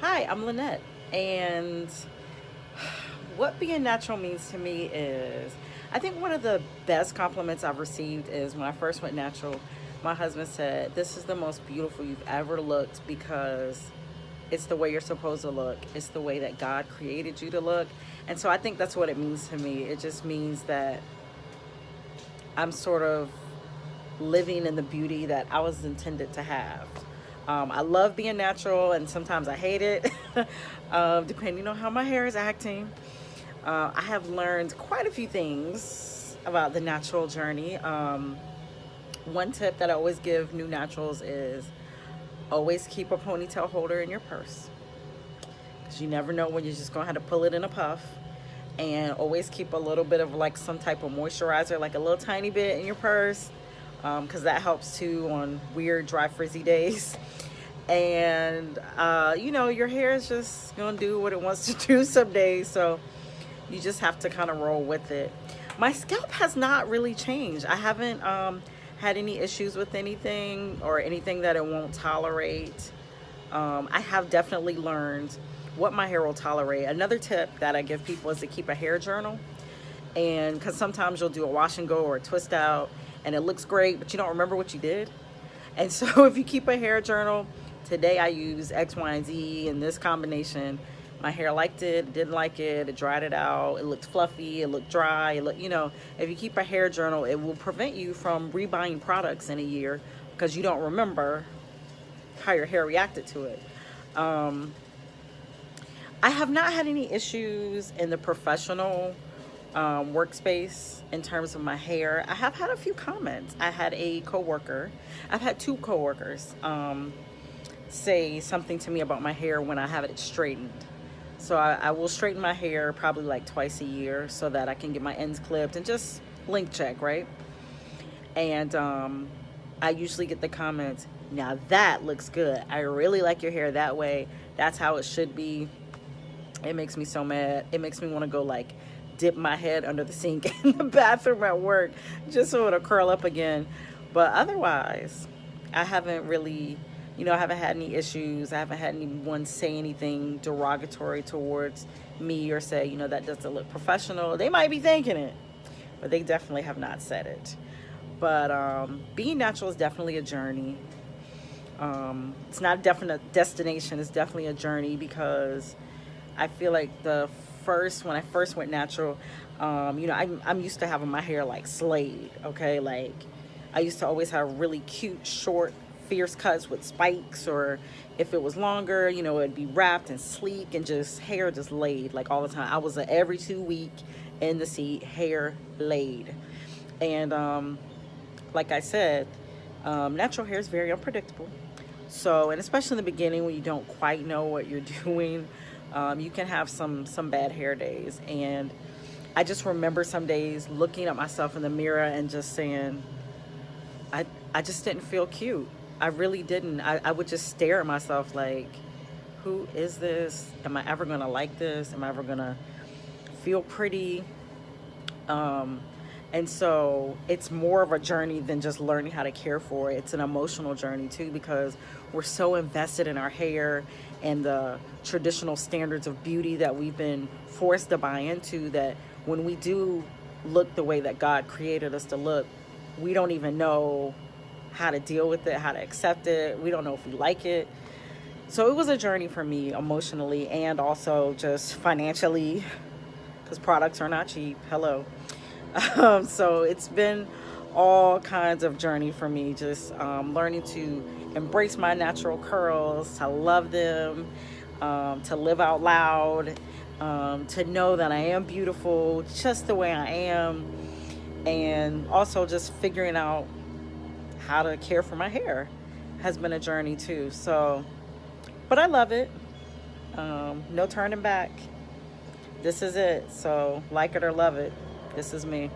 Hi, I'm Lynette, and what being natural means to me is I think one of the best compliments I've received is when I first went natural, my husband said, "This is the most beautiful you've ever looked because it's the way you're supposed to look, it's the way that God created you to look." And so I think that's what it means to me. It just means that I'm sort of living in the beauty that I was intended to have. I love being natural, and sometimes I hate it, depending on how my hair is acting. I have learned quite a few things about the natural journey. One tip that I always give new naturals is always keep a ponytail holder in your purse because you never know when you're just going to have to pull it in a puff. And always keep a little bit of like some type of moisturizer, like a little tiny bit in your purse, because that helps too on weird, dry, frizzy days. And your hair is just gonna do what it wants to do some days, so you just have to kind of roll with it. My scalp has not really changed. I haven't had any issues with anything or anything that it won't tolerate. I have definitely learned what my hair will tolerate. Another tip that I give people is to keep a hair journal. And because sometimes you'll do a wash and go or a twist out and it looks great, but you don't remember what you did. And so if you keep a hair journal, today I use X, Y, and Z in this combination. My hair liked it, didn't like it, it dried it out, it looked fluffy, it looked dry, if you keep a hair journal, it will prevent you from rebuying products in a year because you don't remember how your hair reacted to it. I have not had any issues in the professional workspace in terms of my hair. I have had a few comments. I had a coworker. I've had two coworkers say something to me about my hair when I have it straightened. So I will straighten my hair probably like twice a year so that I can get my ends clipped and just length check, right? And I usually get the comments, "Now that looks good. I really like your hair that way. That's how it should be." It makes me so mad. It makes me want to go like dip my head under the sink in the bathroom at work just so it'll curl up again. But otherwise, I haven't really, I haven't had any issues. I haven't had anyone say anything derogatory towards me or say, that doesn't look professional. They might be thinking it, but they definitely have not said it. But being natural is definitely a journey. It's not a definite destination. It's definitely a journey because I feel like when I first went natural, I'm used to having my hair like slayed, okay? Like I used to always have really cute, short, fierce cuts with spikes, or if it was longer, it'd be wrapped and sleek and just hair just laid like all the time. I was a every 2 week in the seat, hair laid. And like I said, natural hair is very unpredictable. So, and especially in the beginning when you don't quite know what you're doing, you can have some bad hair days. And I just remember some days looking at myself in the mirror and just saying, I just didn't feel cute. I really didn't. I would just stare at myself like, who is this? Am I ever gonna like this? Am I ever gonna feel pretty? And so it's more of a journey than just learning how to care for it. It's an emotional journey too, because we're so invested in our hair and the traditional standards of beauty that we've been forced to buy into, that when we do look the way that God created us to look, we don't even know how to deal with it, how to accept it. We don't know if we like it. So it was a journey for me emotionally and also just financially, because products are not cheap. Hello. So it's been all kinds of journey for me, just learning to embrace my natural curls, to love them, to live out loud, to know that I am beautiful just the way I am, and also just figuring out how to care for my hair has been a journey too. So, but I love it. No turning back. This is it. So like it or love it. This is me.